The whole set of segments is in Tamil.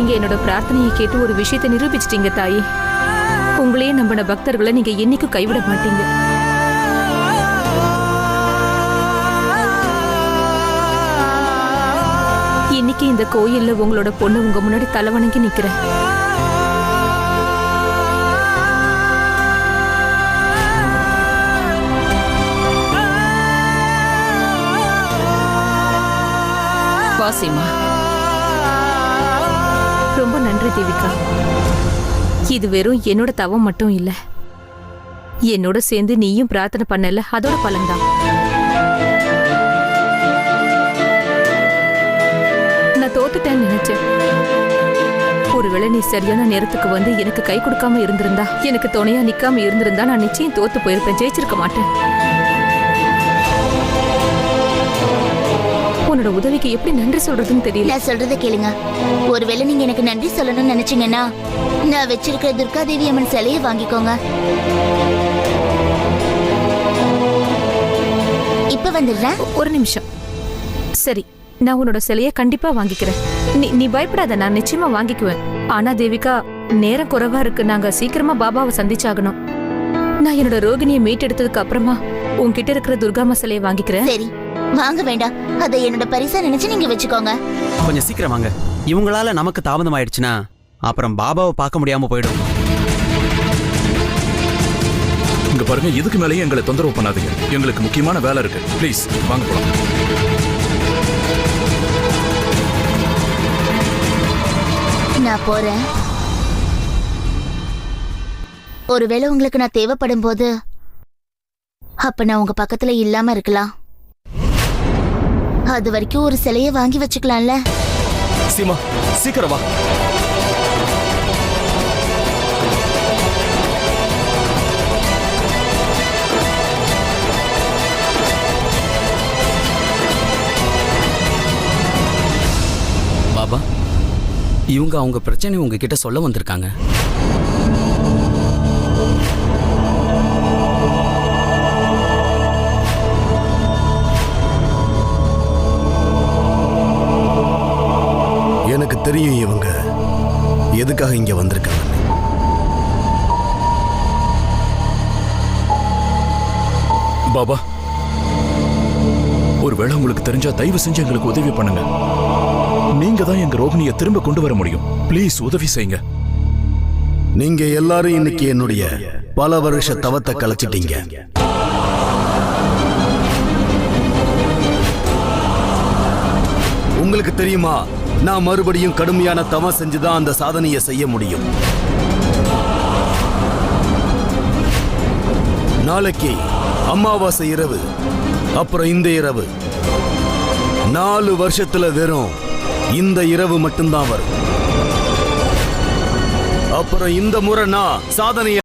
நீங்க என்னோட பிரார்த்தனையை கேட்டு ஒரு விஷயத்தை நிரூபிச்சிட்டீங்க தாயி. உங்களையே நம்பின பக்தர்களை நீங்க என்னைக்கும் கைவிட மாட்டீங்க. இன்னைக்கு இந்த கோயில்ல உங்களோட பொண்ணு உங்க முன்னாடி தலைவணங்கி நிக்கிறேன். வாசிமா, ரொம்ப நன்றி தேவிகா. இது வெறும் என்னோட தவம் மட்டும் இல்ல, என்னோட சேர்ந்து நீயும் பிரார்த்தனை பண்ணல, அதோட பலன்தான். நான் தோத்துட்டேன்னு நினைச்சேன். ஒருவேளை நீ சரியான நேரத்துக்கு வந்து எனக்கு கை கொடுக்காம இருந்திருந்தா, எனக்கு துணையா நிக்காம இருந்திருந்தா நான் நிச்சயம் தோத்து போயிருப்பேன், ஜெயிச்சிருக்க மாட்டேன். உன்னோட உதவிக்கு எப்படி நன்றி சொல்றதுன்னு தெரியல. நான் சொல்றத கேளுங்க. ஒருவேளை நீங்க எனக்கு நன்றி சொல்லணும்னு நினைச்சீங்கன்னா, நான் வச்சிருக்கிற துர்கா தேவி அம்மன் சிலையை வாங்கிக்கோங்க. இப்ப வந்துடுறேன். ஒரு நிமிஷம். சரி, நான் உன்னோட சிலையை கண்டிப்பா வாங்கிக்கிறேன். நீ பயப்படாத, நான் நிச்சயமா வாங்கிக்குவேன். ஆனா தேவிகா, நேரம் குறைவா இருக்கு, நாங்க சீக்கிரமா பாபாவை சந்திச்சாகணும். நான் என்னோட ரோகிணியை மீட்டெடுத்ததுக்கு அப்புறமா உன்கிட்ட இருக்கிற துர்காமா சிலையை வாங்கிக்கிறேன். சரி, வாங்க வேண்டாம், அதை என்னோட பரிசா நினைச்சு நீங்க வச்சுக்கோங்க. கொஞ்சம் சீக்கிரம் வாங்க. இவங்களால நமக்கு தாமதம் ஆயிடுச்சுன்னா அப்புறம் பாபாவை பார்க்க முடியாம போயிடும். இங்க பாருங்க, இதுக்கு மேலேயே எங்களை தொந்தரவு பண்ணாதீங்க. எங்களுக்கு முக்கியமான வேலை இருக்கு. ப்ளீஸ் வாங்க போலாம். நான் போறேன். ஒருவேளை உங்களுக்கு நான் தேவைப்படும் போது அப்ப நான் உங்க பக்கத்துல இல்லாம இருக்கலாம். அது வரைக்கும் ஒரு சிலையை வாங்கி வச்சுக்கலாம்ல. சீமா, சீக்கிரம் வா. பாபா, இவங்க அவங்க பிரச்சனை உங்ககிட்ட சொல்ல வந்திருக்காங்க. எனக்கு தெரியும் இவங்க எதுக்காக இங்க வந்திருக்காங்க. பாபா, ஒருவேளை உங்களுக்கு தெரிஞ்சா தயவு செஞ்சு எங்களுக்கு உதவி பண்ணுங்க. நீங்க தான் எங்க ரோகிணியை திரும்ப கொண்டு வர முடியும். ப்ளீஸ் உதவி செய்யுங்க. நீங்க எல்லாரும் இன்னைக்கு என்னுடைய பல வருஷ தவத்தை கலைச்சிட்டீங்க. உங்களுக்கு தெரியுமா, நான் மறுபடியும் கடுமையான தவம் செஞ்சுதான் அந்த சாதனையை செய்ய முடியும். நாளைக்கு அமாவாசை இரவு, அப்புறம் இந்த இரவு. 4 வருஷத்துல வெறும் இந்த இரவு மட்டும்தான் வரும். அப்புறம் இந்த முறை நான் சாதனையை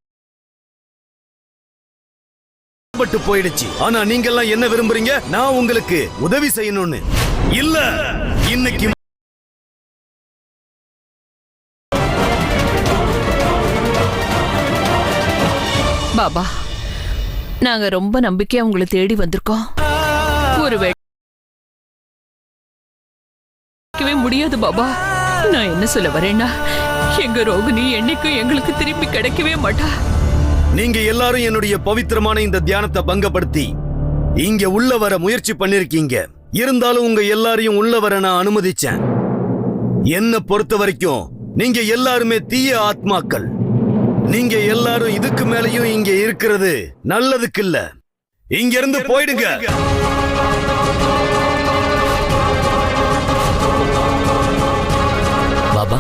போயிடுச்சு. ஆனா நீங்க எல்லாம் என்ன விரும்புறீங்க? நான் உங்களுக்கு உதவி செய்யணும்னு இல்ல. இன்னைக்கு பாபா, நாங்க ரொம்ப நம்பிக்கையா உங்களை தேடி வந்திருக்கோம். ஒருவேளை முடியாது பாபா. நான் என்ன சொல்ல வரேன்னா, எங்க ரோகிணி என்னைக்கும் எங்களுக்கு திரும்பி கிடைக்கவே மாட்டா. நீங்க எல்லாரும் என்னுடைய பவித்திரமான இந்த தியானத்தை பங்கப்படுத்தி இங்க உள்ள வர முயற்சி பண்ணிருக்கீங்க. இருந்தாலும் உங்க எல்லாரையும் உள்ள வர நான் அனுமதிச்சேன். என்ன பொறுத்த வரைக்கும் நீங்க எல்லாருமே தீய ஆத்மாக்கள். நீங்க எல்லாரும் இதுக்கு மேலையும் இங்க இருக்கிறது நல்லதுக்கு இல்ல. இங்க இருந்து போயிடுங்க. பாபா,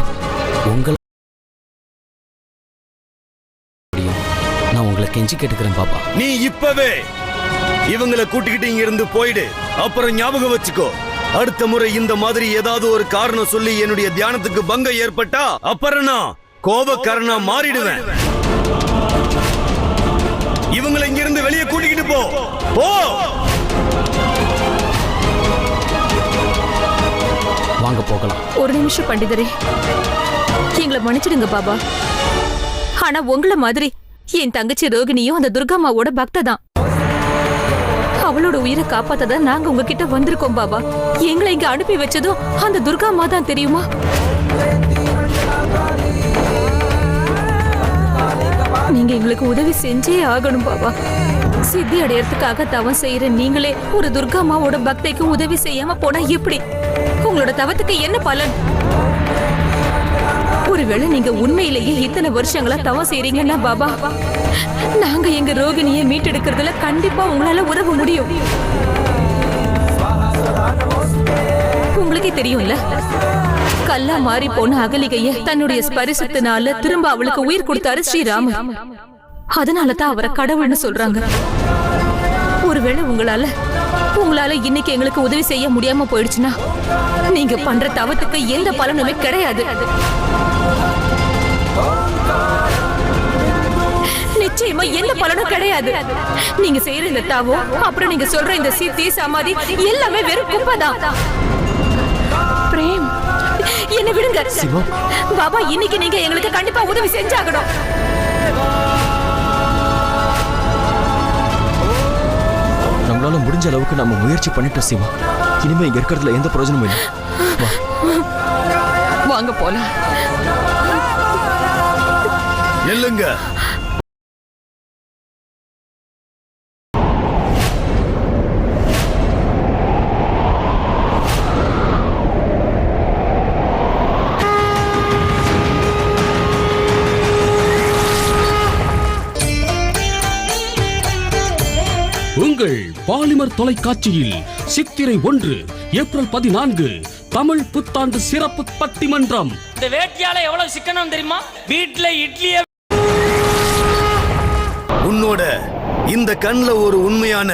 நான் உங்களை கெஞ்சி கேட்டுக்கிறேன் பாபா. நீ இப்பவே இவங்களை கூட்டிக்கிட்டு இங்க இருந்து போயிடு. அப்புறம் ஞாபகம் வச்சுக்கோ, அடுத்த முறை இந்த மாதிரி ஏதாவது ஒரு காரணம் சொல்லி என்னுடைய தியானத்துக்கு பங்கம் ஏற்பட்டா அப்புறம் நான் கோபக்காரனா மாறிடுவேன். இவங்களை இங்க இருந்து வெளியே கூட்டிக்கிட்டு போ. வாங்க போகலாம். ஒரு நிமிஷம் பண்டிதரே, எங்களை மன்னிச்சிடுங்க பாபா. ஆனா உங்களை மாதிரி என் தங்கச்சி ரோகிணியும் அந்த துர்காமாவோட பக்த தான். அவளோட உயிரை காப்பாத்தத நாங்க உங்ககிட்ட வந்திருக்கோம் பாபா. எங்களை இங்க அனுப்பி வச்சதும் அந்த துர்காமா தான் தெரியுமா? நீங்க எங்களுக்கு உதவி செஞ்சே ஆகணும் பாபா. சித்தி அடையறதுக்காக தவம் செய்யற நீங்களே ஒரு துர்காமாவோட பக்தைக்கு உதவி செய்யாம போனா எப்படி? உங்களோட தவத்துக்கு என்ன பலன்? ஒருவேளை நீங்க உண்மையிலேயே இத்தனை வருஷங்களா தவம் செய்றீங்கன்னா பாபா, நாங்க எங்க ரோகிணியை மீட்டெடுக்கிறதுல கண்டிப்பா உங்களால உதவ முடியும். உங்களுக்கே தெரியும்ல, கல்லா மாறி போன அகலிகைய தன்னுடைய ஸ்பரிசத்தினால திரும்ப அவளுக்கு உயிர் கொடுத்தாரு ஸ்ரீராம. அதனாலதான் அவரை கடவுள்னு சொல்றாங்க. ஒருவேளை உங்களால இன்னைக்கு எங்களுக்கு உதவி செய்ய முடியாம போயிடுச்சுன்னா நீங்க பண்ற தவத்துக்கு எந்த பலனுமே கிடையாது. நிச்சயமா எந்த பலனும் கிடையாது. நீங்க செய்யற இந்த தவம், அப்புறம் நீங்க சொல்ற இந்த சித்தி சமாதி எல்லாமே வெறும் குப்பைதான். பிரேம், என்ன விடுங்க பாபா. இன்னைக்கு நீங்க எங்களுக்கு கண்டிப்பா உதவி செஞ்சாகணும். நம்மளால முடிஞ்ச அளவுக்கு நம்ம முயற்சி பண்ணிட்டோம் சிவா. இனிமே இங்க இருக்கிறதுல எந்த பிரயோஜனமும் இல்லை. வாங்க போலாம். இல்லங்க, உங்கள் பாலிமர் தொலைக்காட்சியில் சித்திரை 1 ஏப்ரல் 14 தமிழ் புத்தாண்டு சிறப்பு பட்டிமன்றம். இந்த வேட்டியால எவ்வளவு சிக்கனம் தெரியுமா? வீட்டுல இட்லிய உன்னோட இந்த கண்ல ஒரு உண்மையான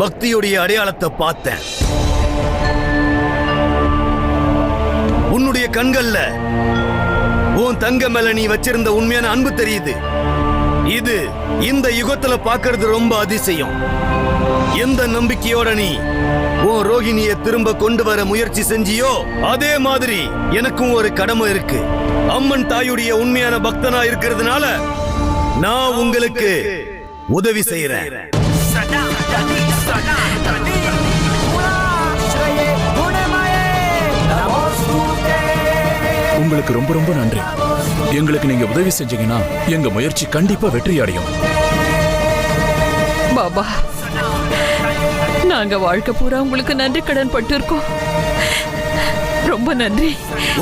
பக்தியுடைய அடையாளத்தை பார்த்தேன். உன்னுடைய கண்கள்ல உன் தங்க மேல நீ வச்சிருந்த உண்மையான அன்பு தெரியுது. இது இந்த யுகத்துல பார்க்கிறது ரொம்ப அதிசயம். எந்த நம்பிக்கையோட நீ உன் ரோகிணியை திரும்ப கொண்டு வர முயற்சி செஞ்சியோ, அதே மாதிரி எனக்கும் ஒரு கடமை இருக்கு. அம்மன் தாயுடைய உண்மையான பக்தனா இருக்கிறதுனால நான் உங்களுக்கு உதவி செய்யறேன். உங்களுக்கு ரொம்ப ரொம்ப நன்றி. எங்களுக்கு நீங்க உதவி செஞ்சீங்கன்னா எங்க முயற்சி கண்டிப்பா வெற்றி அடையும். பாபா, நாங்க வாழ்க்கை பூரா உங்களுக்கு நன்றி கடன் பட்டிருக்கோம். ரொம்ப நன்றி.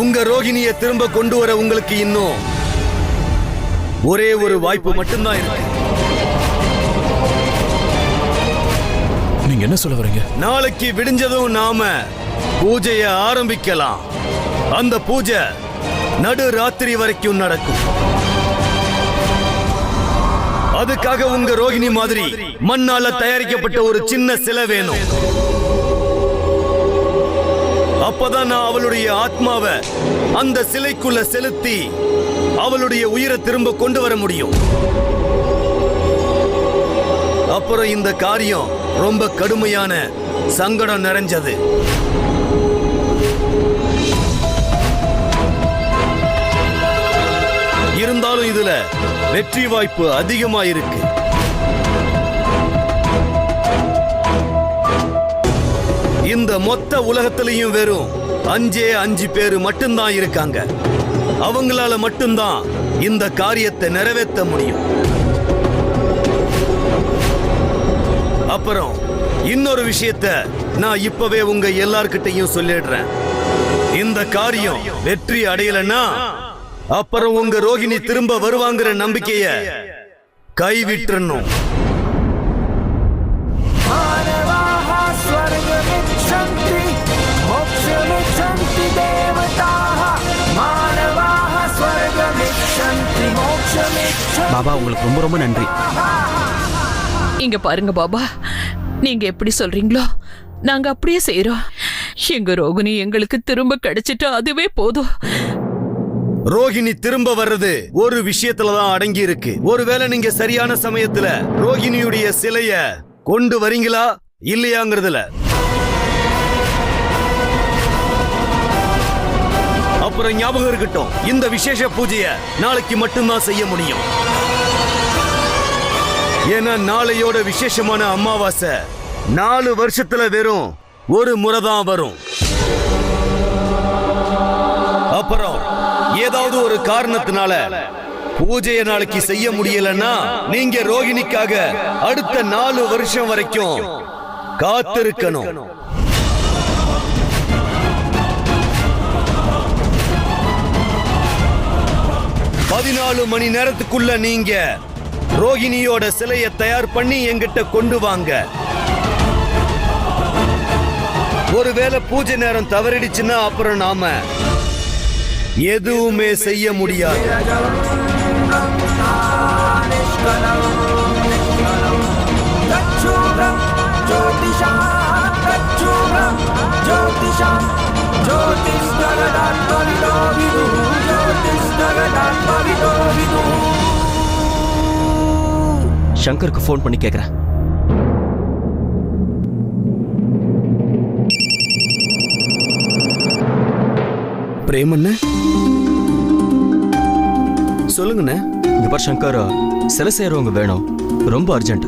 உங்க ரோகிணியை திரும்ப கொண்டு வர உங்களுக்கு இன்னும் ஒரே ஒரு வாய்ப்பு மட்டும்தான் இருக்கு. நீங்க என்ன சொல்ல வரீங்க? நாளைக்கு விடிஞ்சதும் நாம பூஜைய ஆரம்பிக்கலாம். அந்த பூஜை நடு ராத்திரி வரைக்கும் நடக்கும். அதுக்காக உங்க ரோகிணி மாதிரி மண்ணால தயாரிக்கப்பட்ட ஒரு சின்ன சிலை வேணும். அப்பதான் நான் அவளுடைய ஆத்மாவை அந்த சிலைக்குள்ள செலுத்தி அவளுடைய உயிரை திரும்ப கொண்டு வர முடியும். அப்புறம் இந்த காரியம் ரொம்ப கடுமையான சங்கடம் நிறைஞ்சது. இருந்தாலும் இதுல வெற்றி வாய்ப்பு அதிகமா இருக்கு. இந்த மொத்த உலகத்திலையும் வெறும் 5 பேரு மட்டும்தான் இருக்காங்க. அவங்களால மட்டும்தான் இந்த காரியத்தை நிறைவேற்ற முடியும். அப்புறம் இன்னொரு விஷயத்தை நான் இப்பவே உங்க எல்லார்கிட்டையும் சொல்லிடுறேன். இந்த காரியம் வெற்றி அடையலன்னா அப்புறம் உங்க ரோகிணி திரும்ப வருவாங்கிற நம்பிக்கைய கைவிட்டுறணும். பாபா, உங்களுக்கு ரொம்ப ரொம்ப நன்றி. இங்க பாருங்க பாபா, நீங்க எப்படி சொல்றீங்களோ நாங்க அப்படியே செய்யறோம். எங்க ரோகிணி எங்களுக்கு திரும்ப கிடைச்சிட்டா அதுவே போதும். ரோகிணி திரும்ப வர்றது ஒரு விஷயத்துலதான் அடங்கி இருக்கு. ஒருவேளை நீங்க சரியான சமயத்துல ரோகிணியுடைய சிலைய கொண்டு வரீங்களா இல்லையாங்கிறதுல. அப்புறம் ஞாபகம் இருக்கட்டும், இந்த விசேஷ பூஜைய நாளைக்கு மட்டும்தான் செய்ய முடியும். ஏன்னா நாளையோட விசேஷமான அமாவாசை 4 வருஷத்துல வெறும் ஒரு முறை தான் வரும். அப்புறம் ஏதாவது ஒரு காரணத்தினால பூஜையை நாளைக்கு செய்ய முடியலன்னா நீங்க ரோகிணிக்காக அடுத்த 4 வருஷம் வரைக்கும் காத்திருக்கணும். பதினாலு மணி நேரத்துக்குள்ள நீங்க ரோகிணியோட சிலையை தயார் பண்ணி என்கிட்ட கொண்டு வாங்க. ஒருவேளை பூஜை நேரம் தவறிடுச்சுன்னா அப்புறம் நாம எதுவுமே செய்ய முடியாது. சங்கருக்கு ஃபோன் பண்ணி கேக்குறேன். பிரேமண்ண சொல்லுங்கண்ணே. இங்க பார் சங்கர், சிலை செய்யறவங்க வேணும், ரொம்ப அர்ஜென்ட்.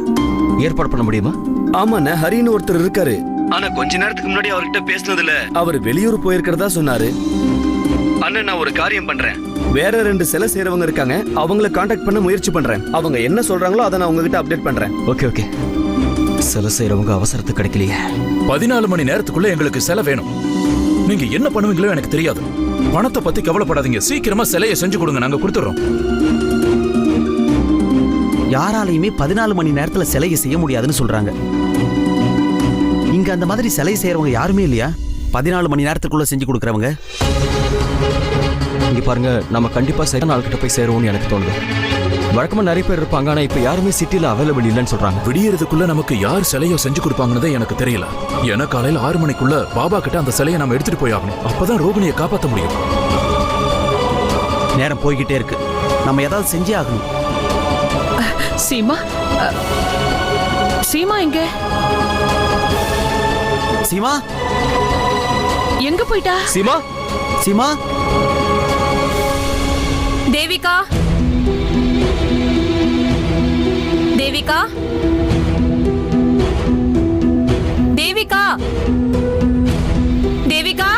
ஏற்பாடு பண்ண முடியுமா? ஆமாண்ணே, ஹரின்னு ஒருத்தர் இருக்காரு. ஆனா கொஞ்ச நேரத்துக்கு முன்னாடி அவர்கிட்ட பேசினதுல அவர் வெளியூர் போயிருக்கிறதா சொன்னாரு. அண்ணன், நான் ஒரு காரியம் பண்றேன். வேற 2 சிலை செய்யறவங்க இருக்காங்க, அவங்கள காண்டாக்ட் பண்ண முயற்சி பண்றேன். அவங்க என்ன சொல்றாங்களோ அதை நான் உங்ககிட்ட அப்டேட் பண்றேன். ஓகே. சிலை செய்யறவங்க அவசரத்துக்கு கிடைக்கலையே. 14 மணி நேரத்துக்குள்ள எங்களுக்கு சிலை வேணும். நீங்க என்ன பண்ணுவீங்களோ எனக்கு தெரியாது. பணத்தை பத்தி கவலைப்படாதீங்க. சீக்கிரமா சிலையை செஞ்சு கொடுங்க, நாங்க கொடுத்துறோம். யாராலையுமே 14 மணி நேரத்துல சிலையை செய்ய முடியாதுன்னு சொல்றாங்க. இங்க அந்த மாதிரி சிலை செய்யறவங்க யாருமே இல்லையா? 14 மணி நேரத்துக்குள்ள செஞ்சு கொடுக்கறவங்க. இங்க பாருங்க, நம்ம கண்டிப்பா சரியான நாள் கிட்ட போய் சேருவோம்னு எனக்கு தோணுது. வழக்கமா நிறைய பேர் இருப்பாங்க, ஆனா இப்ப யாருமே சிட்டில அவைலபிள் இல்லைன்னு சொல்றாங்க. விடியறதுக்குள்ள நமக்கு யார் சிலையை செஞ்சு கொடுப்பாங்கன்னதே எனக்கு தெரியல. ஏன்னா காலையில 6 மணிக்குள்ள பாபா கிட்ட அந்த சிலையை நம்ம எடுத்துட்டு போய் ஆகணும். அப்பதான் ரோகிணியை காப்பாற்ற முடியும். நேரம் போய்கிட்டே இருக்கு, நம்ம ஏதாவது செஞ்சே ஆகணும். சீமா, சீமா எங்க? சீமா எங்க போயிட்டா? சீமா, சீமா, தேவிகா, தேவிகா, தேவிகா, தேவிகா,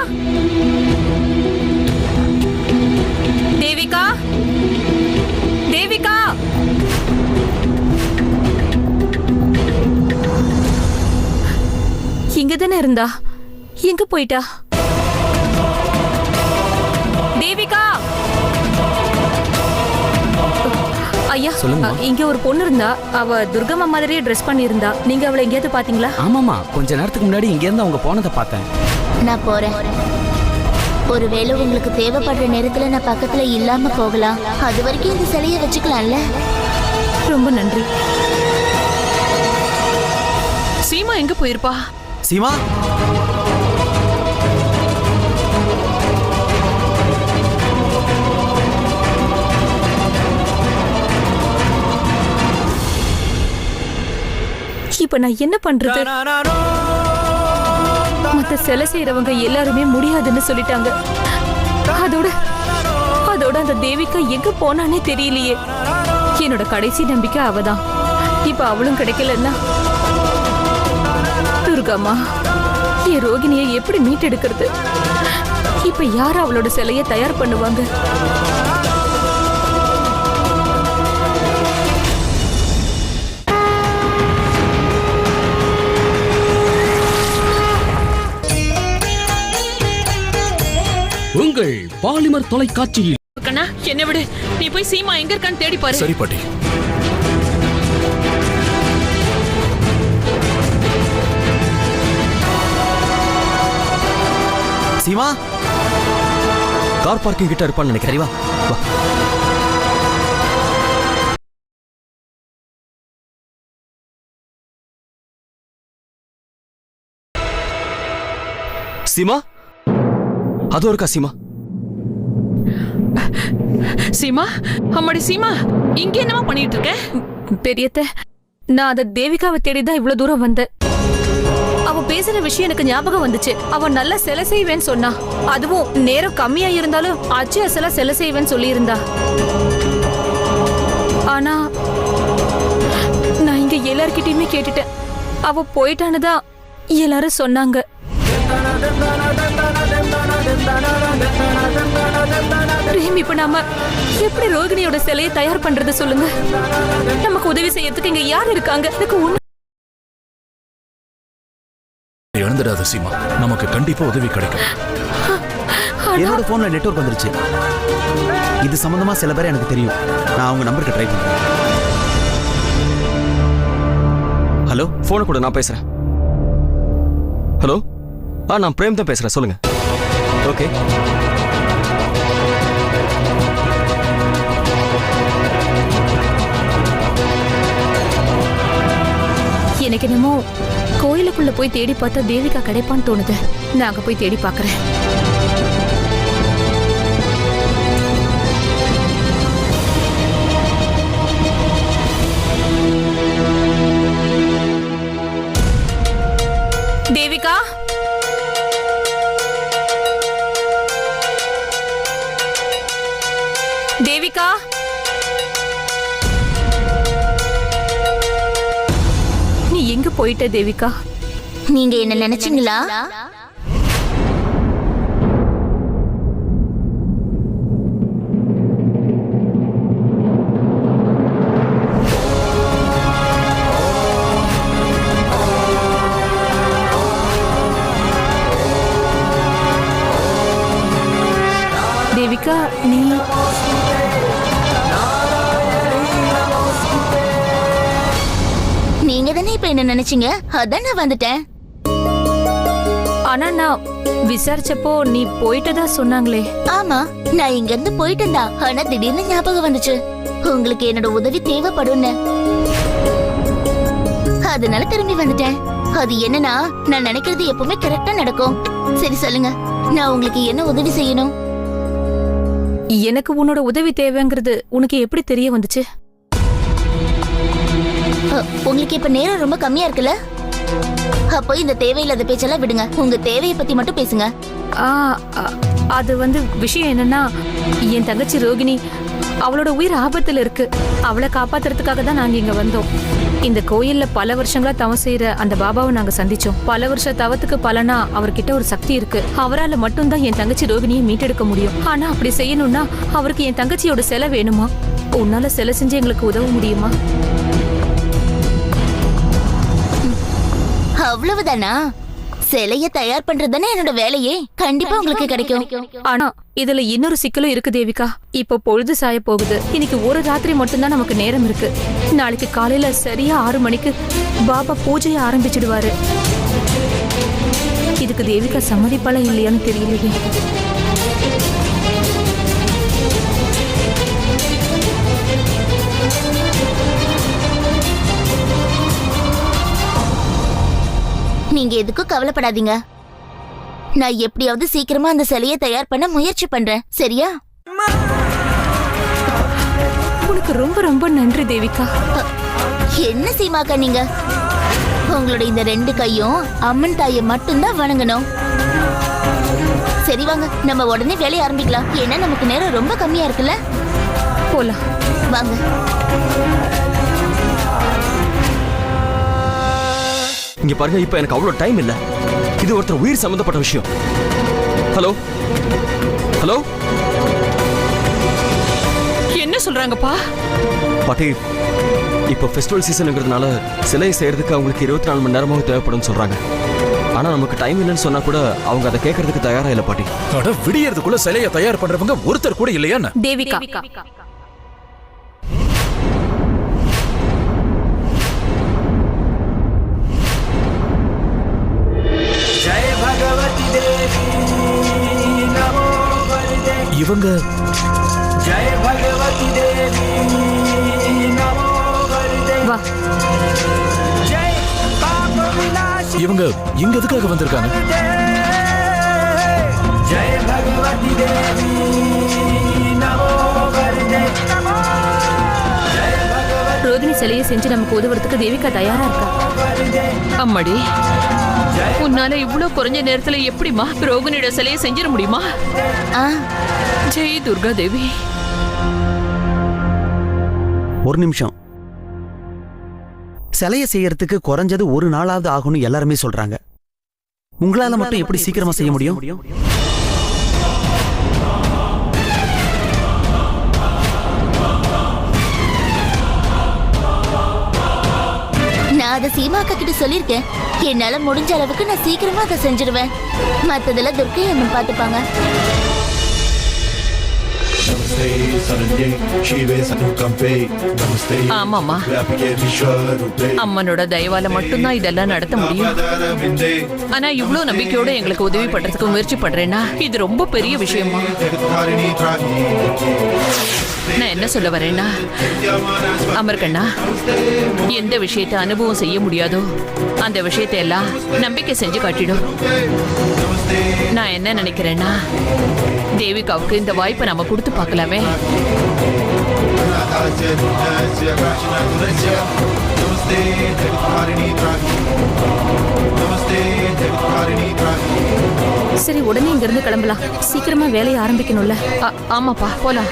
தேவிகா, தேவிகா. இங்கதானே இருந்தா, எங்க போயிட்டா? தேவிகா. ஐயா, இங்க ஒரு பொண்ணு இருந்தா, அவ துர்கம்மா மாதிரியே ட்ரெஸ் பண்ணி இருந்தா. நீங்க அவளை எங்கேயாவது பாத்தீங்களா? ஆமாமா, கொஞ்ச நேரத்துக்கு முன்னாடி இங்க இருந்து அவங்க போனதை பார்த்தேன். நான் போறேன். ஒருவேளை உங்களுக்கு தேவைப்படுற நேரத்துல நான் பக்கத்துல இல்லாம போகலாம். அது வரைக்கும் இந்த சிலையை வச்சுக்கலாம்ல. ரொம்ப நன்றி. சீமா எங்க போயிருப்பா? சீமா, இப்ப நான் என்ன பண்றது? மத்த சிலை செய்யறவங்க எல்லாருமே முடியாதுன்னு சொல்லிட்டாங்க. அதோட அந்த தேவிகா எங்க போனானே தெரியலையே. என்னோட கடைசி நம்பிக்கை அவதான். இப்ப அவளும் கிடைக்கலன்னா துர்கம்மா, என் ரோகிணியை எப்படி மீட்டெடுக்கிறது? இப்ப யார் அவளோட சிலையை தயார் பண்ணுவாங்க? உங்கள் பாலிமர் தொலைக்காட்சியில் கண்ணா, என்ன விடு, நீ போய் சீமா எங்க இருக்கான்னு தேடி பாரு. சரி பாட்டி. சீமா, கார் பார்க்கிங் கிட்ட இருப்பான்னு நினைக்கிறேன். வா. சீமா, அது ஒருக்கா சீமா. சீமா, அம்மாடி சீமா, இங்க என்னமா பண்ணிட்டு இருக்க? பெரியத்த, நான் அந்த தேவிகாவை தேடிதான் இவ்வளவு தூரம் வந்தேன். அவ பேசுற விஷயம் எனக்கு ஞாபகம் வந்துச்சு. அவ நல்ல சிலை செய்வேன்னு சொன்னா. அதுவும் நேரம் கம்மியா இருந்தாலும் அச்சு அசலா சிலை செய்வேன்னு சொல்லி இருந்தா. ஆனா நான் இங்க எல்லார்கிட்டயுமே கேட்டுட்டேன். அவ போயிட்டானுதான் எல்லாரும் சொன்னாங்க. பிரேம், இப்ப நாம எப்படி ரோகிணியோட சிலையை தயார் பண்றது சொல்லுங்க? நமக்கு உதவி செய்யறதுக்கு இங்க யார் இருக்காங்க? எனக்கு எழுந்துடாத சீமா, நமக்கு கண்டிப்பா உதவி கிடைக்கும். என்னோட போன்ல நெட்வொர்க் வந்துருச்சு. இது சம்பந்தமா சில பேர் எனக்கு தெரியும். நான் அவங்க நம்பருக்கு ட்ரை பண்றேன். ஹலோ, போனை கூட நான் பேசுறேன். ஹலோ, நான் பிரேம் தான் பேசுறேன், சொல்லுங்க. ஓகே. எனக்கு என்னமோ கோயிலுக்குள்ள போய் தேடி பார்த்தா தேவிகா கிடைப்பான்னு தோணுது. நான் அங்க போய் தேடி பார்க்கறேன். தேவிகா, தேவிகா, நீ எங்க போயிட்ட தேவிகா? நீங்க என்ன நினைச்சீங்களா? தேவிகா, நீ நீங்க தானே இப்ப என்ன நினைச்சீங்க? அதான் நான் வந்துட்டேன். ஆனா நான் விசாரிச்சப்போ நீ போயிட்டதா சொன்னாங்களே. ஆமா, நான் இங்க இருந்து போயிட்டேன்டா. ஆனா திடீர்னு ஞாபகம் வந்துச்சு உங்களுக்கு என்னோட உதவி தேவைப்படும்னு. அதனால திரும்பி வந்துட்டேன். அது என்னன்னா, நான் நினைக்கிறது எப்பவுமே கரெக்டா நடக்கும். சரி சொல்லுங்க, நான் உங்களுக்கு என்ன உதவி செய்யணும்? எனக்கு உன்னோட உதவி தேவைங்கிறது உனக்கு எப்படி தெரிய வந்துச்சு? உங்களுக்கு இப்ப நேரம் ரொம்ப கம்மியா இருக்குல்ல? அப்போ இந்த தேவையில்லாத பேச்செல்லாம் விடுங்க. உங்க தேவையை பத்தி மட்டும் பேசுங்க. அது விஷயம் என்னன்னா, என் தங்கச்சி ரோகிணி அவளோட உயிர் ஆபத்துல இருக்கு. அவளை காப்பாத்துறதுக்காக தான் நாங்க இங்க வந்தோம். இந்த கோயில்ல பல வருஷங்களா தவம் செய்யற அந்த பாபாவை நாங்க சந்திச்சோம். பல வருஷ தவத்துக்கு பலனா அவர்கிட்ட ஒரு சக்தி இருக்கு. அவரால மட்டும்தான் என் தங்கச்சி ரோகிணியை மீட்டெடுக்க முடியும். ஆனா அப்படி செய்யணும்னா அவருக்கு என் தங்கச்சியோட சிலை வேணுமா? உன்னால சிலை செஞ்சு எங்களுக்கு உதவ முடியுமா? அவ்வளவுதானா? சிலைய தயார் பண்றதுதானே என்னோட வேலையே. கண்டிப்பா உங்களுக்கு கிடைக்கும். ஆனா இதுல இன்னொரு சிக்கலும் இருக்கு தேவிகா. இப்ப பொழுது சாய போகுது. இன்னைக்கு ஒரு ராத்திரி மட்டும்தான் நமக்கு நேரம் இருக்கு. நாளைக்கு காலையில சரியா 6 மணிக்கு பாபா பூஜையை ஆரம்பிச்சிடுவாரு. இதுக்கு தேவிகா சம்மதிப்பாளா இல்லையான்னு தெரியலையே. நீங்க எதுக்கும் கவலைப்படாதீங்க. நான் எப்படியாவது சீக்கிரமா அந்த சிலையை தயார் பண்ண முயற்சி பண்றேன். சரியா? உனக்கு ரொம்ப ரொம்ப நன்றி தேவிகா. என்ன சீமாக்கா நீங்க? உங்களோட இந்த 2 கையும் அம்மன் தாயை மட்டும்தான் வணங்கணும். சரி வாங்க, நம்ம உடனே வேலையை ஆரம்பிக்கலாம். ஏன்னா நமக்கு நேரம் ரொம்ப கம்மியா இருக்குல்ல. போலாம் வாங்க. இங்க பாருங்க, இப்ப எனக்கு அவ்வளவு டைம் இல்ல. இது ஒருத்தர் உயிர் சம்பந்தப்பட்ட விஷயம். ஹலோ ஹலோ, என்ன சொல்றாங்கப்பா? பாட்டி, இப்போ ஃபெஸ்டிவல் சீசனுங்கிறதுனால சிலையை செய்யறதுக்கு அவங்களுக்கு 24 மணி நேரமாக தேவைப்படும் சொல்றாங்க. ஆனா நமக்கு டைம் இல்லைன்னு சொன்னா கூட அவங்க அதை கேட்கறதுக்கு தயாரா இல்ல பாட்டி. அட, விடியறதுக்குள்ள சிலையை தயார் பண்றவங்க ஒருத்தர் கூட இல்லையா? தேவிகா, இவங்க வா. இவங்க இங்க எதுக்காக வந்திருக்காங்க? ரோகிணி சிலையை செஞ்சு நமக்கு உதவுறதுக்கு தேவிகா தயாரா இருக்கா. அம்மாடி, உன்னால இவ்வளவு குறைஞ்ச நேரத்துல எப்படிமா ரோகிணியோட சிலையை செஞ்சிட முடியுமா? ஜெய் துர்கா தேவி. ஒரு நிமிஷம். சிலையை செய்யறதுக்கு குறைஞ்சது 1 நாளாவது ஆகும்னு எல்லாருமே சொல்றாங்க. உங்களால மட்டும் எப்படி சீக்கிரமா செய்ய முடியும்? நான் அதை சீமாக்கா கிட்ட சொல்லியிருக்கேன். என்னால முடிஞ்ச அளவுக்கு நான் சீக்கிரமா அதை செஞ்சிருவேன். மத்ததெல்லாம் துர்க்கை அம்மன் பாத்துப்பாங்க. ஆமாமா, அம்மனோட தயவால மட்டும்தான் இதெல்லாம் நடத்த முடியும். ஆனா இவ்ளோ நம்பிக்கையோட எங்களுக்கு உதவி பண்றதுக்கு முயற்சி பண்றேன்னா இது ரொம்ப பெரிய விஷயமா. நான் என்ன சொல்ல வரேன்னா, அமர்கண்ணா, எந்த விஷயத்தை அனுபவம் செய்ய முடியாதோ அந்த விஷயத்தை எல்லாம் நம்பிக்கை செஞ்சு காட்டிடும். நான் என்ன நினைக்கிறேன்னா, தேவிகாவுக்கு இந்த வாய்ப்பை நம்ம கொடுத்து பார்க்கலாமே. சரி, உடனே இங்க இருந்து கிளம்பலாம். சீக்கிரமா வேலையை ஆரம்பிக்கணும்ல. ஆமாப்பா, போலாம்.